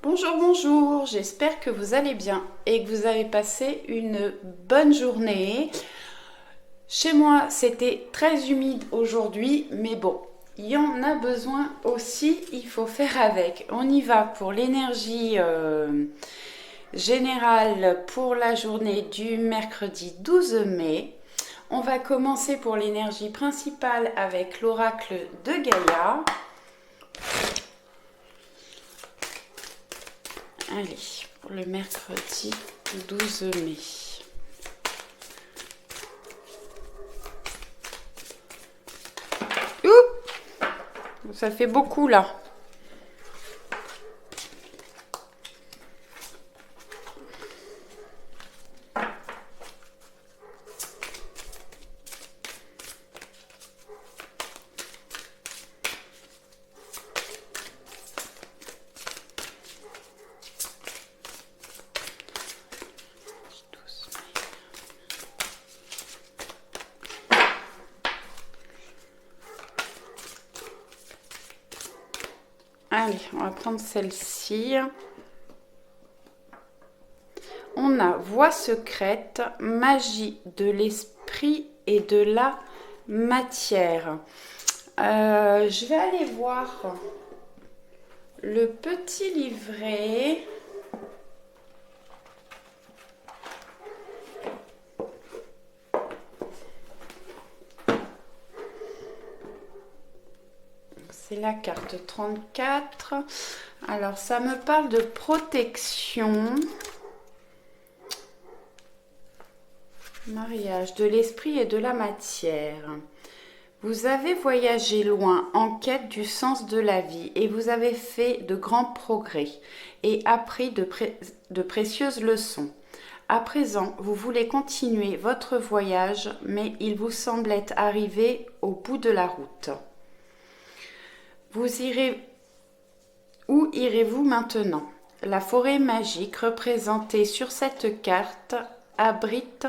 Bonjour, bonjour, j'espère que vous allez bien et que vous avez passé une bonne journée. Chez moi, c'était très humide aujourd'hui, mais bon, il y en a besoin aussi, il faut faire avec. On y va pour l'énergie générale pour la journée du mercredi 12 mai. On va commencer pour l'énergie principale avec l'oracle de Gaïa. Allez, pour le mercredi 12 mai. Ouh, ça fait beaucoup là. Allez, on va prendre celle-ci. On a voix secrète, magie de l'esprit et de la matière. Je vais aller voir le petit livret. C'est la carte 34. Alors, ça me parle de protection. Mariage de l'esprit et de la matière. Vous avez voyagé loin en quête du sens de la vie et vous avez fait de grands progrès et appris de précieuses leçons. À présent, vous voulez continuer votre voyage, mais il vous semble être arrivé au bout de la route. Où irez-vous maintenant? La forêt magique représentée sur cette carte abrite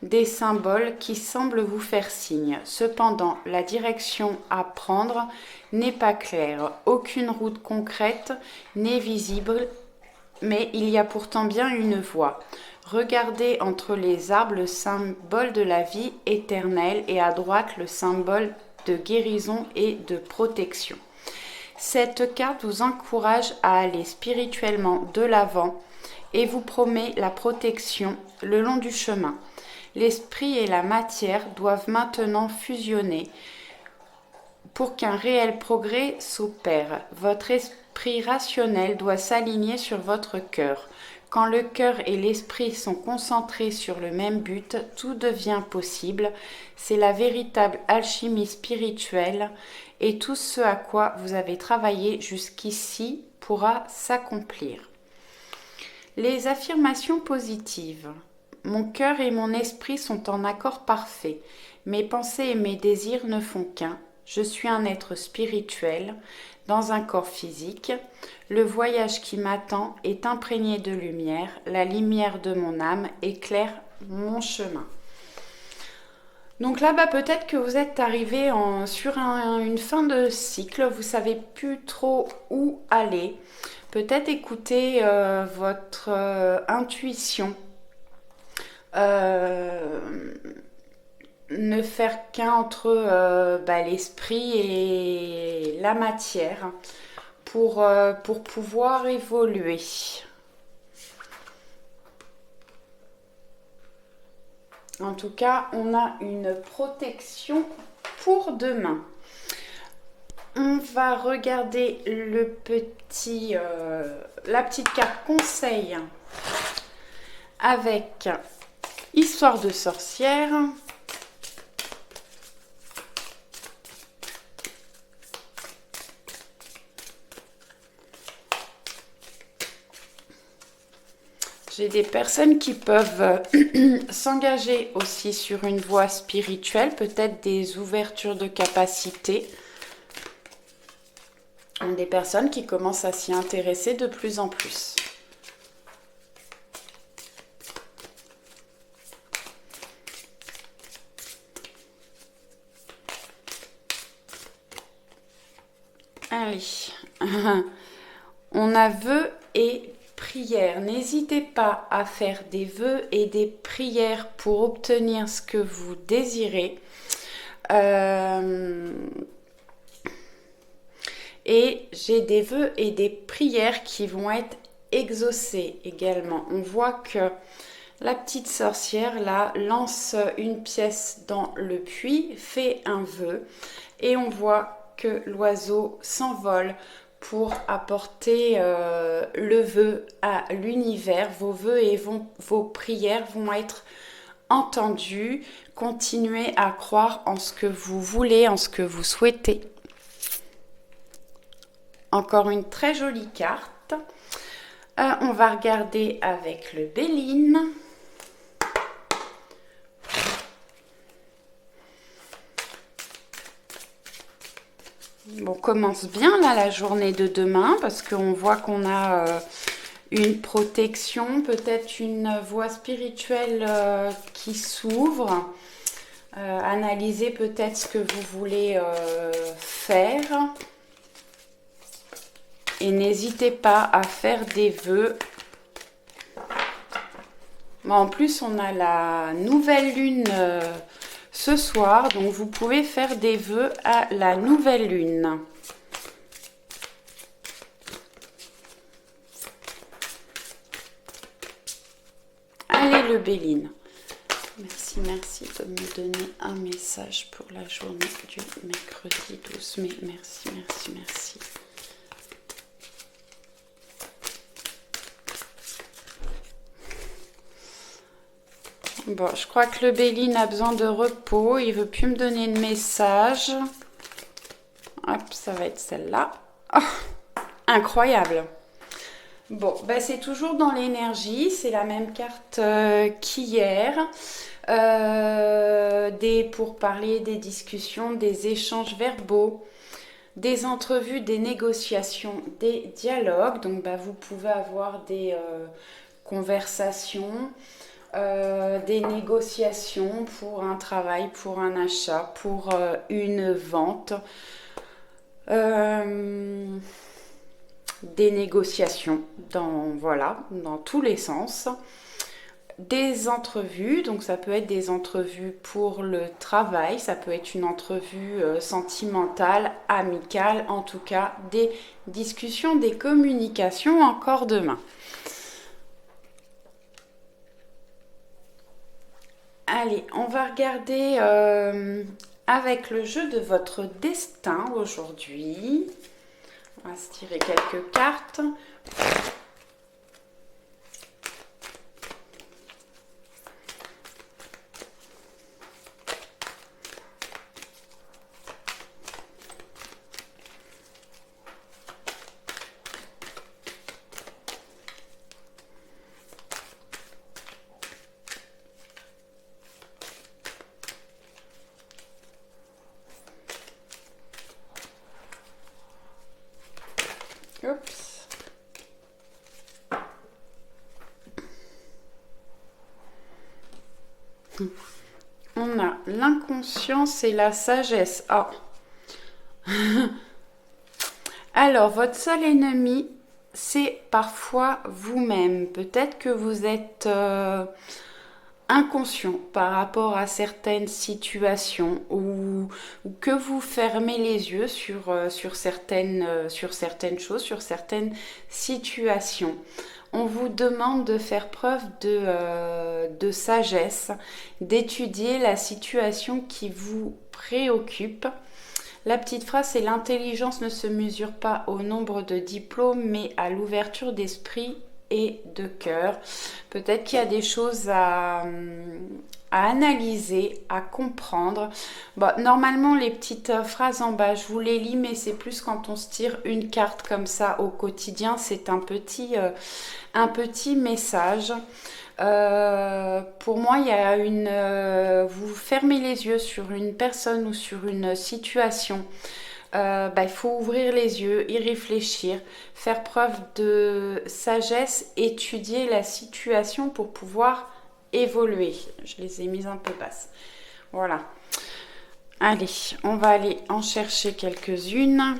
des symboles qui semblent vous faire signe. Cependant, la direction à prendre n'est pas claire. Aucune route concrète n'est visible, mais il y a pourtant bien une voie. Regardez entre les arbres le symbole de la vie éternelle et à droite le symbole de guérison et de protection. Cette carte vous encourage à aller spirituellement de l'avant et vous promet la protection le long du chemin. L'esprit et la matière doivent maintenant fusionner pour qu'un réel progrès s'opère. Votre esprit rationnel doit s'aligner sur votre cœur. Quand le cœur et l'esprit sont concentrés sur le même but, tout devient possible. C'est la véritable alchimie spirituelle et tout ce à quoi vous avez travaillé jusqu'ici pourra s'accomplir. Les affirmations positives. Mon cœur et mon esprit sont en accord parfait. Mes pensées et mes désirs ne font qu'un. Je suis un être spirituel dans un corps physique. Le voyage qui m'attend est imprégné de lumière. La lumière de mon âme éclaire mon chemin. Donc là, peut-être que vous êtes arrivé sur une fin de cycle. Vous savez plus trop où aller. Peut-être écouter votre intuition. Ne faire qu'un entre l'esprit et la matière pour pouvoir évoluer. En tout cas, on a une protection pour demain. On va regarder la petite carte conseil avec Histoire de sorcière. J'ai des personnes qui peuvent s'engager aussi sur une voie spirituelle, peut-être des ouvertures de capacité. Des personnes qui commencent à s'y intéresser de plus en plus. Allez, on a vœux et prières. N'hésitez pas à faire des vœux et des prières pour obtenir ce que vous désirez. Et j'ai des vœux et des prières qui vont être exaucés également. On voit que la petite sorcière là lance une pièce dans le puits, fait un vœu et on voit que l'oiseau s'envole pour apporter le vœu à l'univers. Vos vœux et vos prières vont être entendues. Continuez à croire en ce que vous voulez, en ce que vous souhaitez. Encore une très jolie carte. On va regarder avec le Béline. Bon, on commence bien là la journée de demain parce qu'on voit qu'on a une protection, peut-être une voie spirituelle qui s'ouvre. Analysez peut-être ce que vous voulez faire. Et n'hésitez pas à faire des vœux. En plus, on a la nouvelle lune ce soir, donc vous pouvez faire des vœux à la nouvelle lune. Allez le Béline. Merci de me donner un message pour la journée du mercredi 12 mai. Merci. Bon, je crois que le Béline a besoin de repos. Il ne veut plus me donner de message. Hop, ça va être celle-là. Oh, incroyable. Bon, ben c'est toujours dans l'énergie. C'est la même carte qu'hier. Des pourparlers, des discussions, des échanges verbaux, des entrevues, des négociations, des dialogues. Donc, ben, vous pouvez avoir des conversations. Des négociations pour un travail, pour un achat, pour une vente, des négociations dans tous les sens, des entrevues, donc ça peut être des entrevues pour le travail, ça peut être une entrevue sentimentale, amicale, en tout cas des discussions, des communications encore demain. Allez, on va regarder avec le jeu de votre destin aujourd'hui. On va se tirer quelques cartes. Oups. On a l'inconscience et la sagesse. Ah. Alors, votre seul ennemi, c'est parfois vous-même. Peut-être que vous êtes inconscient par rapport à certaines situations ou que vous fermez les yeux sur certaines choses, sur certaines situations. On vous demande de faire preuve de sagesse, d'étudier la situation qui vous préoccupe. La petite phrase, c'est: l'intelligence ne se mesure pas au nombre de diplômes, mais à l'ouverture d'esprit et de cœur. Peut-être qu'il y a des choses à analyser, à comprendre. Bon, normalement, les petites phrases en bas, je vous les lis, mais c'est plus quand on se tire une carte comme ça au quotidien. C'est un petit message. Pour moi, il y a vous fermez les yeux sur une personne ou sur une situation. Il faut ouvrir les yeux, y réfléchir, faire preuve de sagesse, étudier la situation pour pouvoir évoluer. Je les ai mises un peu basses. Voilà. Allez, on va aller en chercher quelques-unes.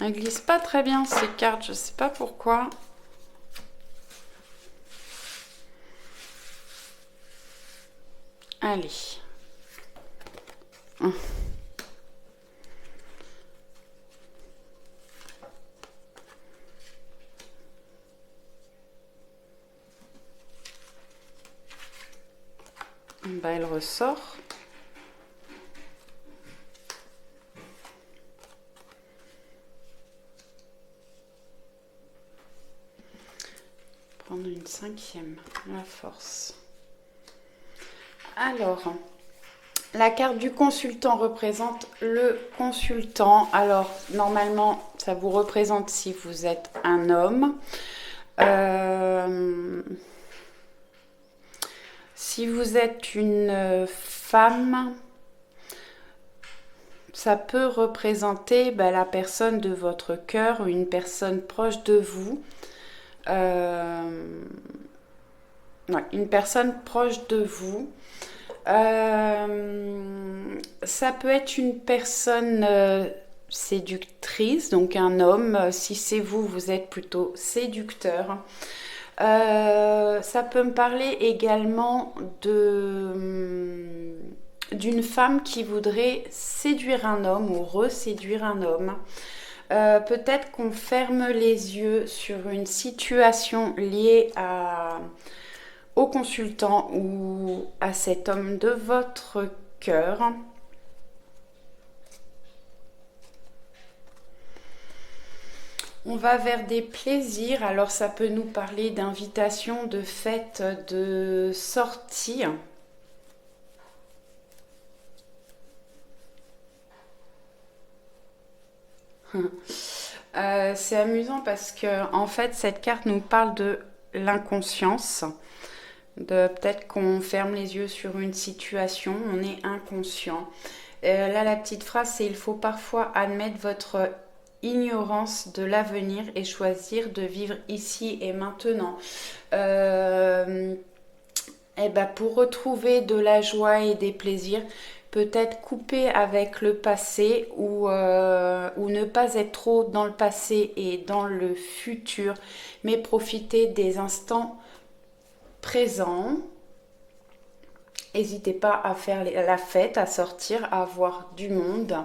Elles glissent pas très bien ces cartes, je sais pas pourquoi. Allez. Bah, elle ressort. Prendre une cinquième, la force. Alors, la carte du consultant représente le consultant. Alors, normalement, ça vous représente si vous êtes un homme. Si vous êtes une femme, ça peut représenter la personne de votre cœur ou une personne proche de vous. Une personne proche de vous. Ça peut être une personne séductrice, donc un homme. Si c'est vous, vous êtes plutôt séducteur. Ça peut me parler également d'une femme qui voudrait séduire un homme ou reséduire un homme. Peut-être qu'on ferme les yeux sur une situation liée au consultant ou à cet homme de votre cœur. On va vers des plaisirs, alors ça peut nous parler d'invitation, de fête, de sortie. C'est amusant parce que en fait cette carte nous parle de l'inconscience, de peut-être qu'on ferme les yeux sur une situation, on est inconscient. Là la petite phrase c'est: il faut parfois admettre votre ignorance de l'avenir et choisir de vivre ici et maintenant. Pour retrouver de la joie et des plaisirs, peut-être couper avec le passé ou ne pas être trop dans le passé et dans le futur, mais profiter des instants présents. N'hésitez pas à faire la fête, à sortir, à voir du monde.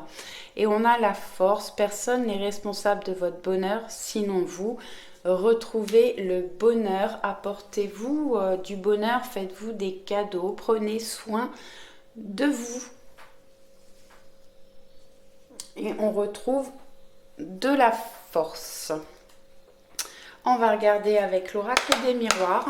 Et on a la force, personne n'est responsable de votre bonheur, sinon vous. Retrouvez le bonheur, apportez-vous du bonheur, faites-vous des cadeaux, prenez soin de vous. Et on retrouve de la force. On va regarder avec l'oracle des miroirs.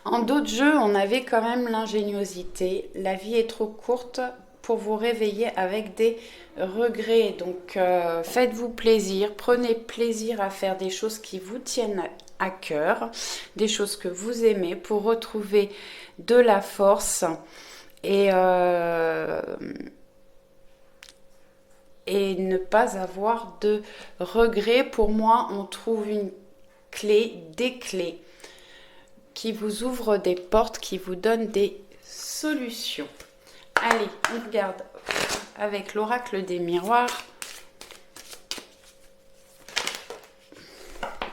En d'autres jeux, on avait quand même l'ingéniosité. La vie est trop courte pour vous réveiller avec des regrets. Donc, faites-vous plaisir. Prenez plaisir à faire des choses qui vous tiennent à cœur, des choses que vous aimez pour retrouver de la force et ne pas avoir de regrets. Pour moi, on trouve une clé, des clés qui vous ouvrent des portes, qui vous donnent des solutions. Allez, on regarde avec l'oracle des miroirs.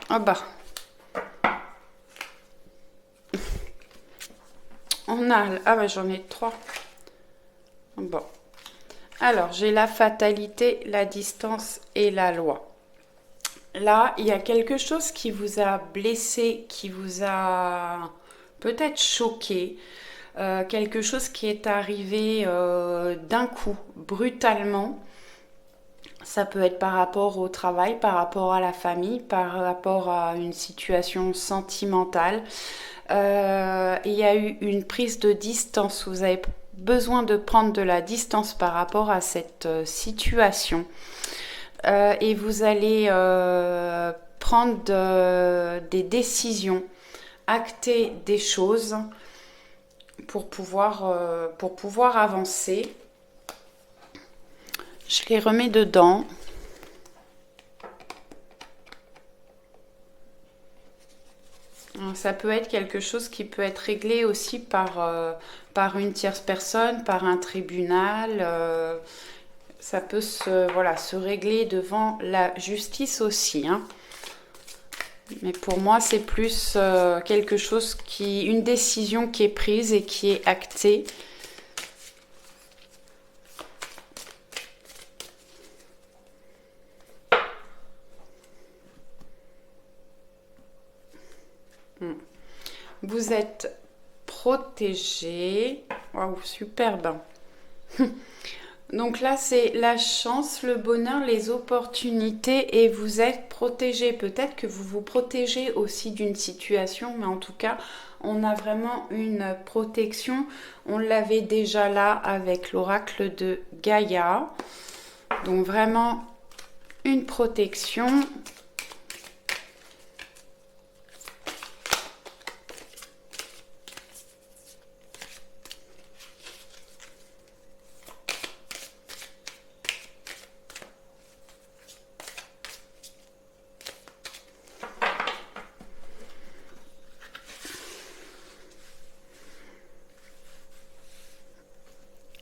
Ah bah. On a... Ah bah j'en ai 3. Bon. Alors, j'ai la fatalité, la distance et la loi. Là, il y a quelque chose qui vous a blessé, qui vous a peut-être choqué. Quelque chose qui est arrivé d'un coup, brutalement. Ça peut être par rapport au travail, par rapport à la famille, par rapport à une situation sentimentale. Il y a eu une prise de distance. Vous avez besoin de prendre de la distance par rapport à cette situation. Et vous allez prendre des décisions, acter des choses pour pouvoir avancer. Je les remets dedans. Alors, ça peut être quelque chose qui peut être réglé aussi par une tierce personne, par un tribunal. Ça peut se régler devant la justice aussi, hein. Mais pour moi, c'est plus quelque chose une décision qui est prise et qui est actée. Vous êtes protégé. Waouh, superbe. Donc là, c'est la chance, le bonheur, les opportunités et vous êtes protégé. Peut-être que vous vous protégez aussi d'une situation, mais en tout cas, on a vraiment une protection. On l'avait déjà là avec l'oracle de Gaïa. Donc vraiment une protection.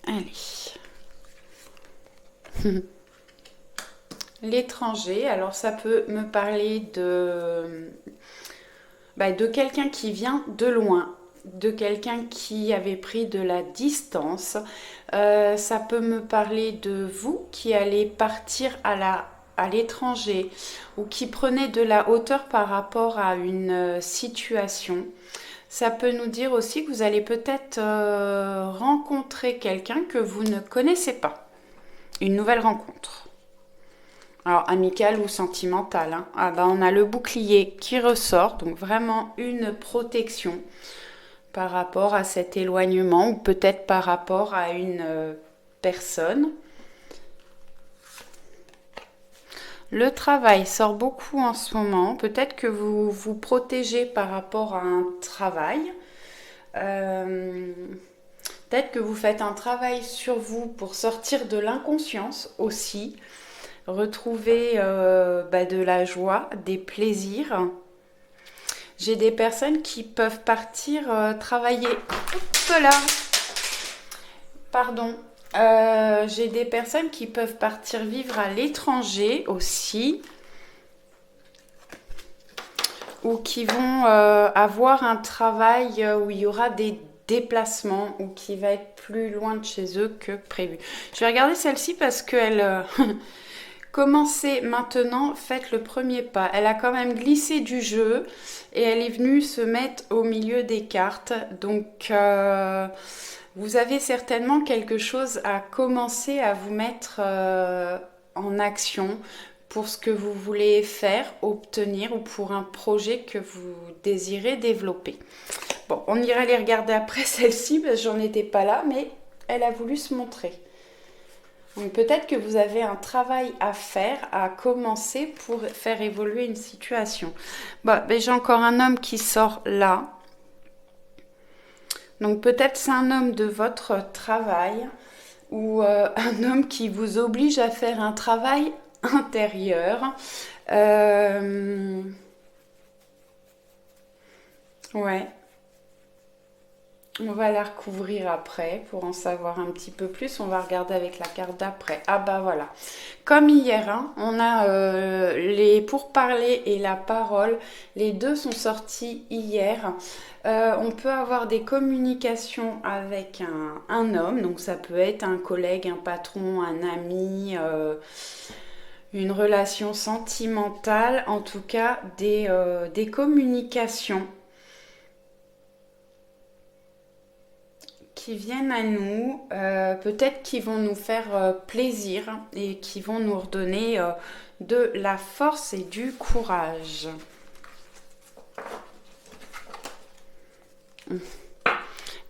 Allez. L'étranger, alors ça peut me parler de quelqu'un qui vient de loin, de quelqu'un qui avait pris de la distance. Ça peut me parler de vous qui allez partir à l'étranger ou qui prenez de la hauteur par rapport à une situation. Ça peut nous dire aussi que vous allez peut-être rencontrer quelqu'un que vous ne connaissez pas. Une nouvelle rencontre. Alors, amicale ou sentimentale, hein. Ah bah, on a le bouclier qui ressort, donc vraiment une protection par rapport à cet éloignement ou peut-être par rapport à une personne. Le travail sort beaucoup en ce moment. Peut-être que vous vous protégez par rapport à un travail. Peut-être que vous faites un travail sur vous pour sortir de l'inconscience aussi. Retrouver de la joie, des plaisirs. J'ai des personnes qui peuvent partir travailler. Hop là. Pardon. J'ai des personnes qui peuvent partir vivre à l'étranger aussi. Ou qui vont avoir un travail où il y aura des déplacements ou qui va être plus loin de chez eux que prévu. Je vais regarder celle-ci parce qu'elle... Commencez maintenant, faites le premier pas. Elle a quand même glissé du jeu et elle est venue se mettre au milieu des cartes. Donc, vous avez certainement quelque chose à commencer à vous mettre en action pour ce que vous voulez faire, obtenir ou pour un projet que vous désirez développer. Bon, on ira les regarder après celle-ci parce que j'en étais pas là, mais elle a voulu se montrer. Donc peut-être que vous avez un travail à faire, à commencer pour faire évoluer une situation. Bon, j'ai encore un homme qui sort là. Donc peut-être c'est un homme de votre travail ou un homme qui vous oblige à faire un travail intérieur. Ouais. On va la recouvrir après pour en savoir un petit peu plus. On va regarder avec la carte d'après. Ah bah voilà. Comme hier, hein, on a les pourparlers et la parole. Les deux sont sortis hier. On peut avoir des communications avec un homme. Donc ça peut être un collègue, un patron, un ami, une relation sentimentale. En tout cas, des communications qui viennent à nous, peut-être qui vont nous faire plaisir et qui vont nous redonner de la force et du courage.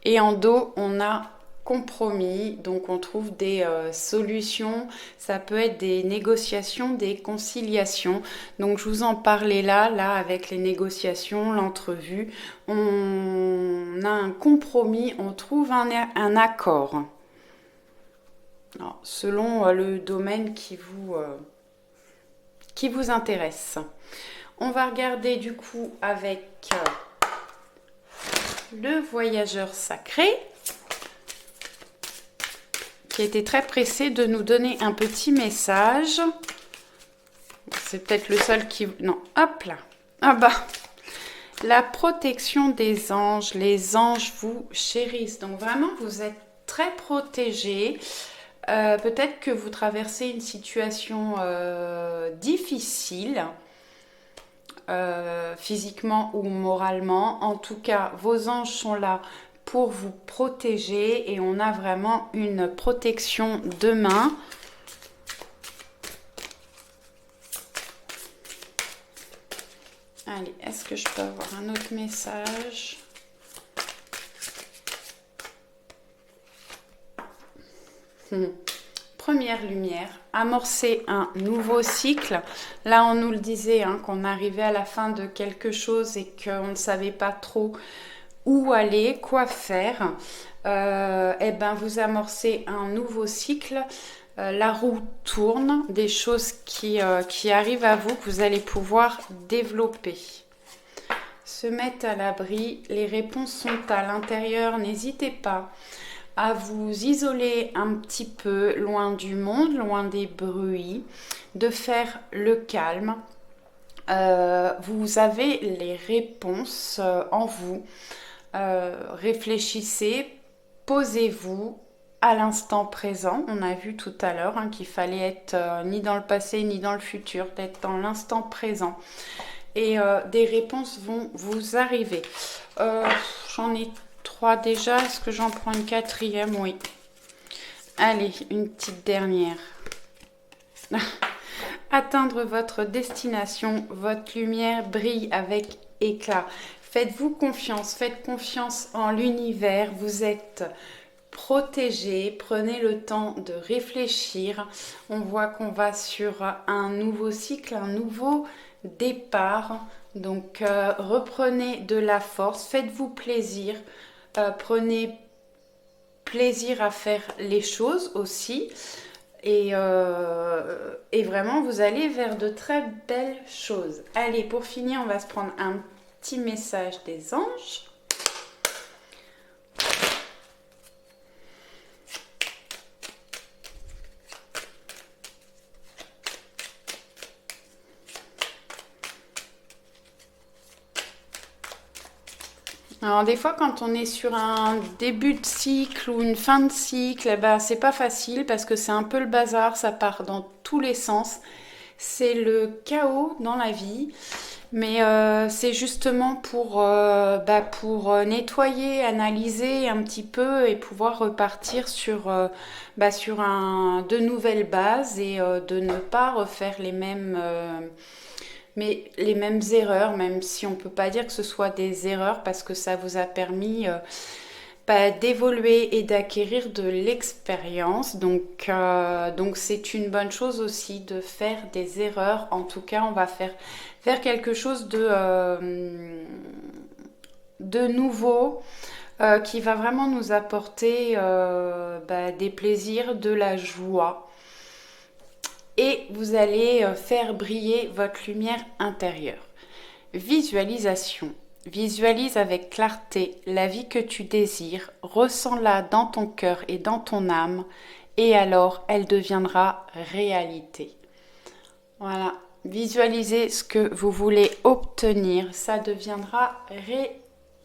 Et en dos, on a compromis, donc on trouve des solutions, ça peut être des négociations, des conciliations. Donc je vous en parlais là avec les négociations, l'entrevue, on a un compromis, on trouve un accord. Alors, selon le domaine qui vous intéresse. On va regarder du coup avec le voyageur sacré, qui était très pressé de nous donner un petit message. C'est peut-être le seul qui... Non, hop là. Ah bah, la protection des anges. Les anges vous chérissent. Donc vraiment, vous êtes très protégés. Peut-être que vous traversez une situation difficile, physiquement ou moralement. En tout cas, vos anges sont là pour vous protéger et on a vraiment une protection de main. Allez, est-ce que je peux avoir un autre message ? Première lumière, amorcer un nouveau cycle. Là, on nous le disait, hein, qu'on arrivait à la fin de quelque chose et qu'on ne savait pas trop où aller, quoi faire. Eh ben, vous amorcez un nouveau cycle. La roue tourne, des choses qui arrivent à vous, que vous allez pouvoir développer. Se mettre à l'abri, les réponses sont à l'intérieur, n'hésitez pas à vous isoler un petit peu, loin du monde, loin des bruits, de faire le calme. Vous avez les réponses en vous. Réfléchissez, posez-vous à l'instant présent. On a vu tout à l'heure qu'il fallait être ni dans le passé ni dans le futur, d'être dans l'instant présent. Et des réponses vont vous arriver. J'en ai 3 déjà. Est-ce que j'en prends une 4e? Oui. Allez, une petite dernière. Atteindre votre destination. Votre lumière brille avec éclat. Faites-vous confiance. Faites confiance en l'univers. Vous êtes protégé. Prenez le temps de réfléchir. On voit qu'on va sur un nouveau cycle, un nouveau départ. Donc, reprenez de la force. Faites-vous plaisir. Prenez plaisir à faire les choses aussi et vraiment vous allez vers de très belles choses. Allez, pour finir, on va se prendre un petit message des anges. Alors des fois quand on est sur un début de cycle ou une fin de cycle, eh ben, c'est pas facile parce que c'est un peu le bazar, ça part dans tous les sens. C'est le chaos dans la vie, mais c'est justement pour nettoyer, analyser un petit peu et pouvoir repartir sur de nouvelles bases et de ne pas refaire les mêmes erreurs, même si on ne peut pas dire que ce soit des erreurs parce que ça vous a permis d'évoluer et d'acquérir de l'expérience. Donc c'est une bonne chose aussi de faire des erreurs. En tout cas, on va faire quelque chose de nouveau qui va vraiment nous apporter des plaisirs, de la joie. Et vous allez faire briller votre lumière intérieure. Visualisation. Visualise avec clarté la vie que tu désires, ressens-la dans ton cœur et dans ton âme, et alors elle deviendra réalité. Voilà, visualisez ce que vous voulez obtenir, ça deviendra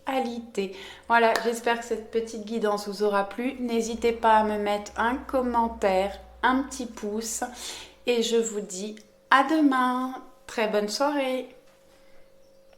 réalité. Voilà, j'espère que cette petite guidance vous aura plu. N'hésitez pas à me mettre un commentaire, un petit pouce. Et je vous dis à demain. Très bonne soirée.